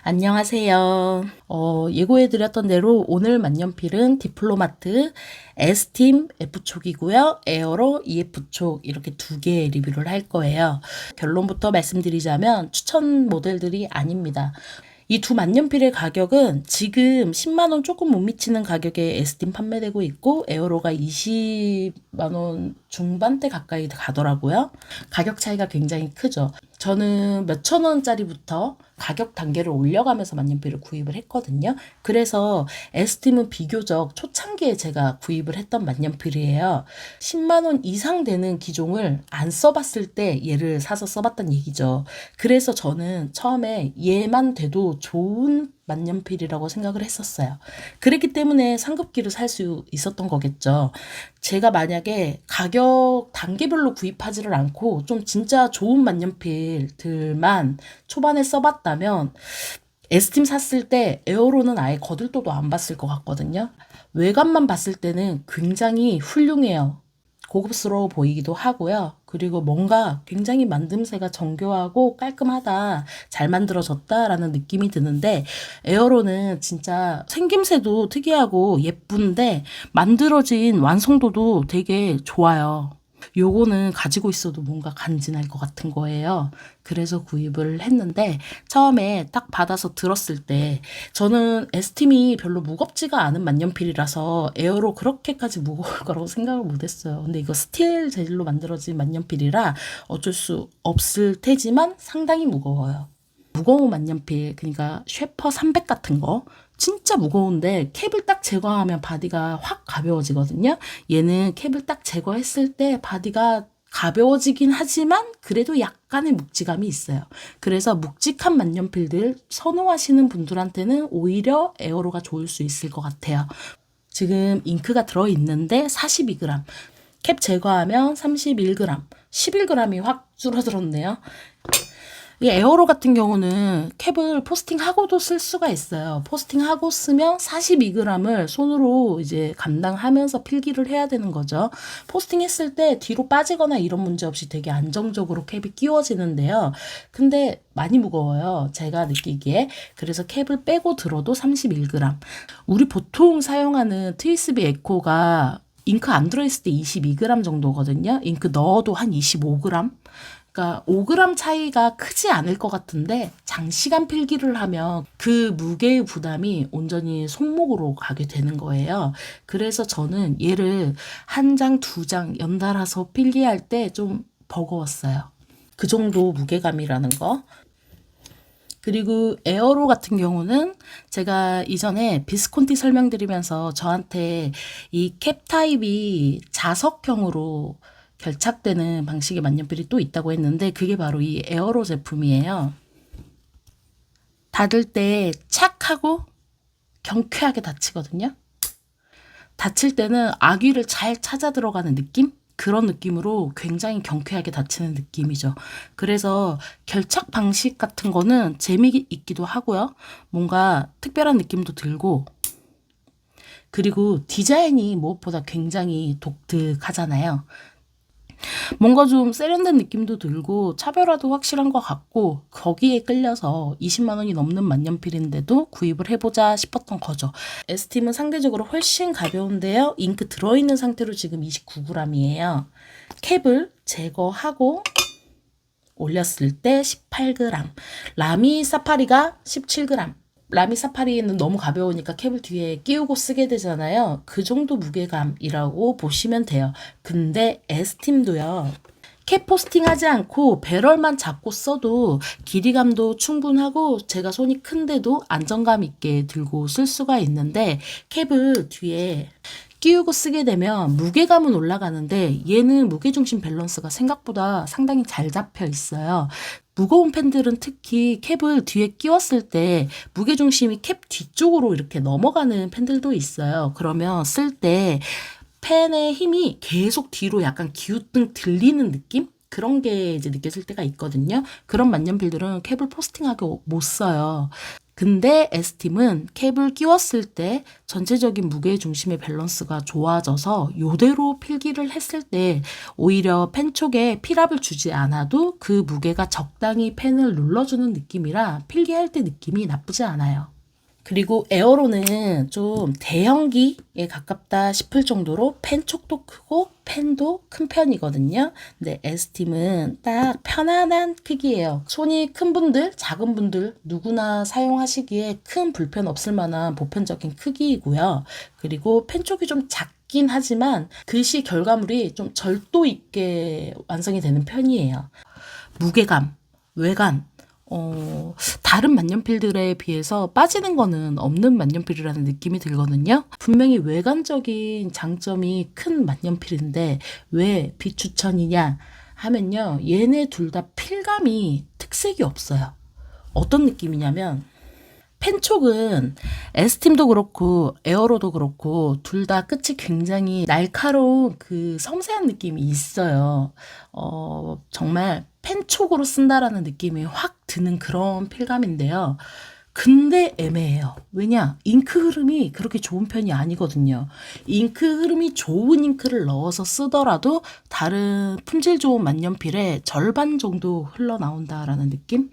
안녕하세요. 예고해드렸던 대로 오늘 만년필은 디플로마트 S팀 F촉이고요. 에어로 EF촉 이렇게 두 개 리뷰를 할 거예요. 결론부터 말씀드리자면 추천 모델들이 아닙니다. 이 두 만년필의 가격은 지금 10만 원 조금 못 미치는 가격에 S팀 판매되고 있고 에어로가 20만 원 중반대 가까이 가더라고요. 가격 차이가 굉장히 크죠. 저는 몇천 원짜리부터 가격 단계를 올려가면서 만년필을 구입을 했거든요. 그래서 S팀은 비교적 초창기에 제가 구입을 했던 만년필이에요. 10만 원 이상 되는 기종을 안 써봤을 때 얘를 사서 써봤단 얘기죠. 그래서 저는 처음에 얘만 돼도 좋은 만년필이라고 생각을 했었어요. 그랬기 때문에 상급기를 살 수 있었던 거겠죠. 제가 만약에 가격 단계별로 구입하지를 않고 좀 진짜 좋은 만년필들만 초반에 써봤다면 S팀 샀을 때 에어로는 아예 거들떠도 안 봤을 것 같거든요. 외관만 봤을 때는 굉장히 훌륭해요. 고급스러워 보이기도 하고요. 그리고 뭔가 굉장히 만듦새가 정교하고 깔끔하다, 잘 만들어졌다라는 느낌이 드는데 에어로는 진짜 생김새도 특이하고 예쁜데 만들어진 완성도도 되게 좋아요. 요거는 가지고 있어도 뭔가 간지날 것 같은 거예요. 그래서 구입을 했는데 처음에 딱 받아서 들었을 때 저는 S팀이 별로 무겁지가 않은 만년필이라서 에어로 그렇게까지 무거울 거라고 생각을 못했어요. 근데 이거 스틸 재질로 만들어진 만년필이라 어쩔 수 없을 테지만 상당히 무거워요. 무거운 만년필, 그러니까 쉐퍼 300 같은 거 진짜 무거운데 캡을 딱 제거하면 바디가 확 가벼워지거든요. 얘는 캡을 딱 제거했을 때 바디가 가벼워지긴 하지만 그래도 약간의 묵직함이 있어요. 그래서 묵직한 만년필들 선호하시는 분들한테는 오히려 에어로가 좋을 수 있을 것 같아요. 지금 잉크가 들어있는데 42g, 캡 제거하면 31g, 11g이 확 줄어들었네요. 이 에어로 같은 경우는 캡을 포스팅하고도 쓸 수가 있어요. 포스팅하고 쓰면 42g을 손으로 이제 감당하면서 필기를 해야 되는 거죠. 포스팅했을 때 뒤로 빠지거나 이런 문제 없이 되게 안정적으로 캡이 끼워지는데요. 근데 많이 무거워요. 제가 느끼기에. 그래서 캡을 빼고 들어도 31g. 우리 보통 사용하는 트위스비 에코가 잉크 안 들어있을 때 22g 정도거든요. 잉크 넣어도 한 25g? 그러니까 5g 차이가 크지 않을 것 같은데 장시간 필기를 하면 그 무게의 부담이 온전히 손목으로 가게 되는 거예요. 그래서 저는 얘를 한 장, 두 장 연달아서 필기할 때 좀 버거웠어요. 그 정도 무게감이라는 거. 그리고 에어로 같은 경우는 제가 이전에 비스콘티 설명드리면서 저한테 이 캡 타입이 자석형으로 결착되는 방식의 만년필이 또 있다고 했는데 그게 바로 이 에어로 제품이에요. 닫을 때 착하고 경쾌하게 닫히거든요. 닫힐 때는 아귀를 잘 찾아 들어가는 느낌? 그런 느낌으로 굉장히 경쾌하게 닫히는 느낌이죠. 그래서 결착 방식 같은 거는 재미있기도 하고요. 뭔가 특별한 느낌도 들고 그리고 디자인이 무엇보다 굉장히 독특하잖아요. 뭔가 좀 세련된 느낌도 들고 차별화도 확실한 것 같고 거기에 끌려서 20만 원이 넘는 만년필인데도 구입을 해보자 싶었던 거죠. S팀은 상대적으로 훨씬 가벼운데요. 잉크 들어있는 상태로 지금 29g이에요. 캡을 제거하고 올렸을 때 18g. 라미 사파리가 17g. 라미 사파리는 너무 가벼우니까 캡을 뒤에 끼우고 쓰게 되잖아요. 그 정도 무게감이라고 보시면 돼요. 근데 S팀도요. 캡 포스팅하지 않고 배럴만 잡고 써도 길이감도 충분하고 제가 손이 큰데도 안정감 있게 들고 쓸 수가 있는데 캡을 뒤에 끼우고 쓰게 되면 무게감은 올라가는데 얘는 무게중심 밸런스가 생각보다 상당히 잘 잡혀 있어요. 무거운 펜들은 특히 캡을 뒤에 끼웠을 때 무게중심이 캡 뒤쪽으로 이렇게 넘어가는 펜들도 있어요. 그러면 쓸 때 펜의 힘이 계속 뒤로 약간 기우뚱 들리는 느낌? 그런 게 이제 느껴질 때가 있거든요. 그런 만년필들은 캡을 포스팅하게 못 써요. 근데 S팀은 캡을 끼웠을 때 전체적인 무게 중심의 밸런스가 좋아져서 요대로 필기를 했을 때 오히려 펜 촉에 필압을 주지 않아도 그 무게가 적당히 펜을 눌러주는 느낌이라 필기할 때 느낌이 나쁘지 않아요. 그리고 에어로는 좀 대형기에 가깝다 싶을 정도로 펜촉도 크고 펜도 큰 편이거든요. 근데 S팀은 딱 편안한 크기예요. 손이 큰 분들, 작은 분들 누구나 사용하시기에 큰 불편 없을 만한 보편적인 크기이고요. 그리고 펜촉이 좀 작긴 하지만 글씨 결과물이 좀 절도 있게 완성이 되는 편이에요. 무게감, 외관, 다른 만년필들에 비해서 빠지는 거는 없는 만년필이라는 느낌이 들거든요. 분명히 외관적인 장점이 큰 만년필인데 왜 비추천이냐 하면요. 얘네 둘 다 필감이 특색이 없어요. 어떤 느낌이냐면 펜촉은 S팀도 그렇고 에어로도 그렇고 둘 다 끝이 굉장히 날카로운 그 섬세한 느낌이 있어요. 정말 펜촉으로 쓴다라는 느낌이 확 드는 그런 필감인데요. 근데 애매해요. 왜냐? 잉크 흐름이 그렇게 좋은 편이 아니거든요. 잉크 흐름이 좋은 잉크를 넣어서 쓰더라도 다른 품질 좋은 만년필의 절반 정도 흘러나온다라는 느낌?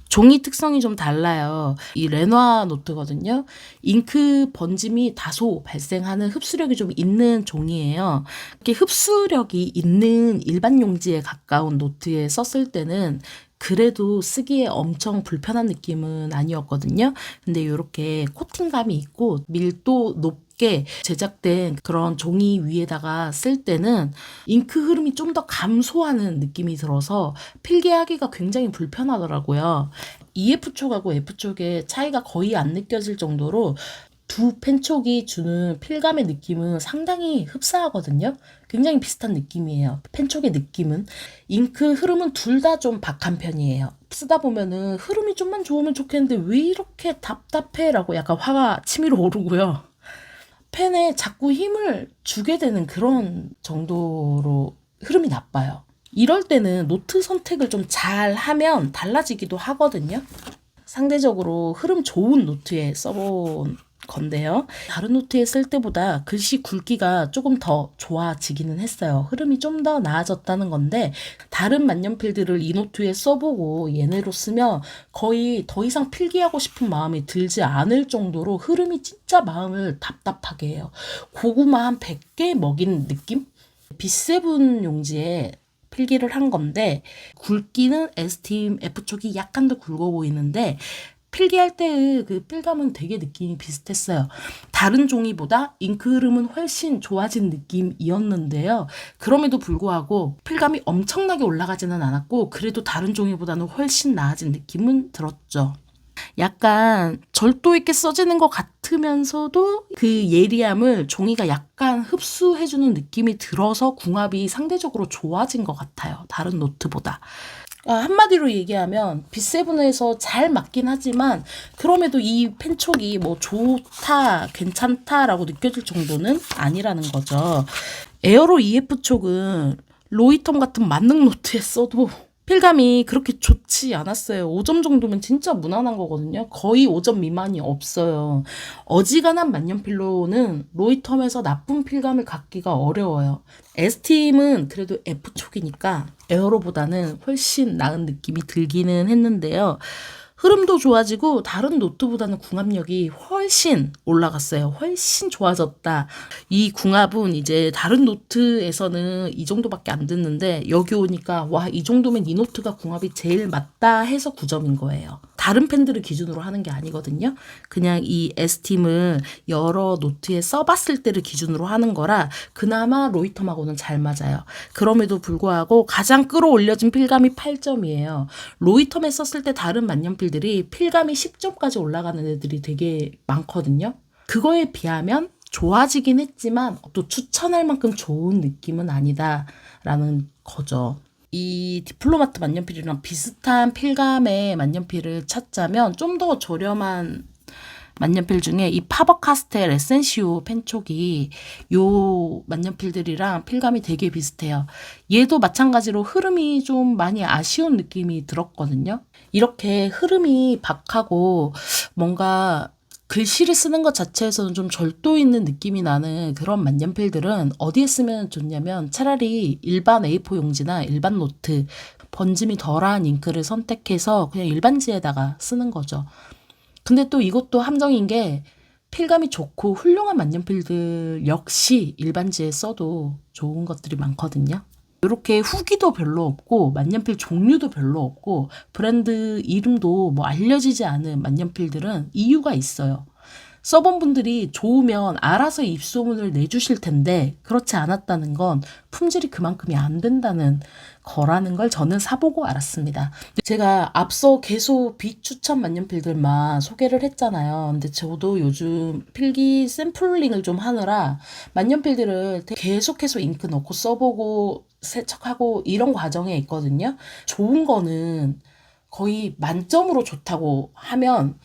종이 특성이 좀 달라요. 이 레노아 노트거든요. 잉크 번짐이 다소 발생하는 흡수력이 좀 있는 종이에요. 이렇게 흡수력이 있는 일반 용지에 가까운 노트에 썼을 때는 그래도 쓰기에 엄청 불편한 느낌은 아니었거든요. 근데 이렇게 코팅감이 있고 밀도 높게 제작된 그런 종이 위에다가 쓸 때는 잉크 흐름이 좀 더 감소하는 느낌이 들어서 필기하기가 굉장히 불편하더라고요. EF촉하고 F촉의 차이가 거의 안 느껴질 정도로 두 펜촉이 주는 필감의 느낌은 상당히 흡사하거든요. 굉장히 비슷한 느낌이에요. 펜촉의 느낌은. 잉크 흐름은 둘 다 좀 박한 편이에요. 쓰다 보면은 흐름이 좀만 좋으면 좋겠는데 왜 이렇게 답답해? 라고 약간 화가 치밀어 오르고요. 펜에 자꾸 힘을 주게 되는 그런 정도로 흐름이 나빠요. 이럴 때는 노트 선택을 좀 잘 하면 달라지기도 하거든요. 상대적으로 흐름 좋은 노트에 써본 건데요. 다른 노트에 쓸 때보다 글씨 굵기가 조금 더 좋아지기는 했어요. 흐름이 좀 더 나아졌다는 건데 다른 만년필들을 이 노트에 써보고 얘네로 쓰면 거의 더 이상 필기하고 싶은 마음이 들지 않을 정도로 흐름이 진짜 마음을 답답하게 해요. 고구마 한 100개 먹인 느낌? B7 용지에 필기를 한 건데 굵기는 S팀 F촉이 약간 더 굵어 보이는데 필기할 때의 그 필감은 되게 느낌이 비슷했어요. 다른 종이보다 잉크 흐름은 훨씬 좋아진 느낌이었는데요. 그럼에도 불구하고 필감이 엄청나게 올라가지는 않았고 그래도 다른 종이보다는 훨씬 나아진 느낌은 들었죠. 약간 절도 있게 써지는 것 같으면서도 그 예리함을 종이가 약간 흡수해주는 느낌이 들어서 궁합이 상대적으로 좋아진 것 같아요. 다른 노트보다. 한마디로 얘기하면 B7에서 잘 맞긴 하지만 그럼에도 이 펜촉이 뭐 좋다, 괜찮다라고 느껴질 정도는 아니라는 거죠. 에어로 EF촉은 로이텀 같은 만능 노트에 써도 필감이 그렇게 좋지 않았어요. 5점 정도면 진짜 무난한 거거든요. 거의 5점 미만이 없어요. 어지간한 만년필로는 로이텀에서 나쁜 필감을 갖기가 어려워요. S팀은 그래도 F촉이니까 에어로보다는 훨씬 나은 느낌이 들기는 했는데요. 흐름도 좋아지고 다른 노트보다는 궁합력이 훨씬 올라갔어요. 훨씬 좋아졌다. 이 궁합은 이제 다른 노트에서는 이 정도밖에 안 듣는데 여기 오니까 와, 이 정도면 이 노트가 궁합이 제일 맞다 해서 9점인 거예요. 다른 펜들을 기준으로 하는 게 아니거든요. 그냥 이 S팀을 여러 노트에 써봤을 때를 기준으로 하는 거라 그나마 로이텀하고는 잘 맞아요. 그럼에도 불구하고 가장 끌어올려진 필감이 8점이에요. 로이텀에 썼을 때 다른 만년필들이 필감이 10점까지 올라가는 애들이 되게 많거든요. 그거에 비하면 좋아지긴 했지만 또 추천할 만큼 좋은 느낌은 아니다라는 거죠. 이 디플로마트 만년필이랑 비슷한 필감의 만년필을 찾자면 좀 더 저렴한 만년필 중에 이 파버카스텔 에센시오 펜촉이 요 만년필들이랑 필감이 되게 비슷해요. 얘도 마찬가지로 흐름이 좀 많이 아쉬운 느낌이 들었거든요. 이렇게 흐름이 박하고 뭔가 글씨를 쓰는 것 자체에서는 좀 절도 있는 느낌이 나는 그런 만년필들은 어디에 쓰면 좋냐면 차라리 일반 A4 용지나 일반 노트, 번짐이 덜한 잉크를 선택해서 그냥 일반지에다가 쓰는 거죠. 근데 또 이것도 함정인 게 필감이 좋고 훌륭한 만년필들 역시 일반지에 써도 좋은 것들이 많거든요. 이렇게 후기도 별로 없고 만년필 종류도 별로 없고 브랜드 이름도 뭐 알려지지 않은 만년필들은 이유가 있어요. 써본 분들이 좋으면 알아서 입소문을 내주실 텐데 그렇지 않았다는 건 품질이 그만큼이 안 된다는 거라는 걸 저는 사보고 알았습니다. 제가 앞서 계속 비추천 만년필들만 소개를 했잖아요. 근데 저도 요즘 필기 샘플링을 좀 하느라 만년필들을 계속해서 잉크 넣고 써보고 세척하고 이런 과정에 있거든요. 좋은 거는 거의 만점으로 좋다고 하면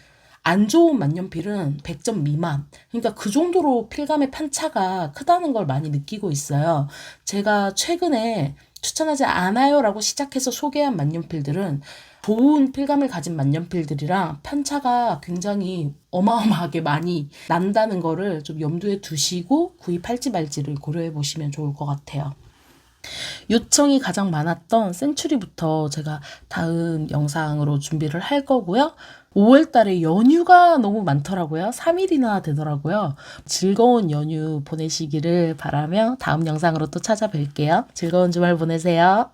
안 좋은 만년필은 100점 미만. 그러니까 그 정도로 필감의 편차가 크다는 걸 많이 느끼고 있어요. 제가 최근에 추천하지 않아요라고 시작해서 소개한 만년필들은 좋은 필감을 가진 만년필들이랑 편차가 굉장히 어마어마하게 많이 난다는 거를 좀 염두에 두시고 구입할지 말지를 고려해 보시면 좋을 것 같아요. 요청이 가장 많았던 센츄리부터 제가 다음 영상으로 준비를 할 거고요. 5월 달에 연휴가 너무 많더라고요. 3일이나 되더라고요. 즐거운 연휴 보내시기를 바라며 다음 영상으로 또 찾아뵐게요. 즐거운 주말 보내세요.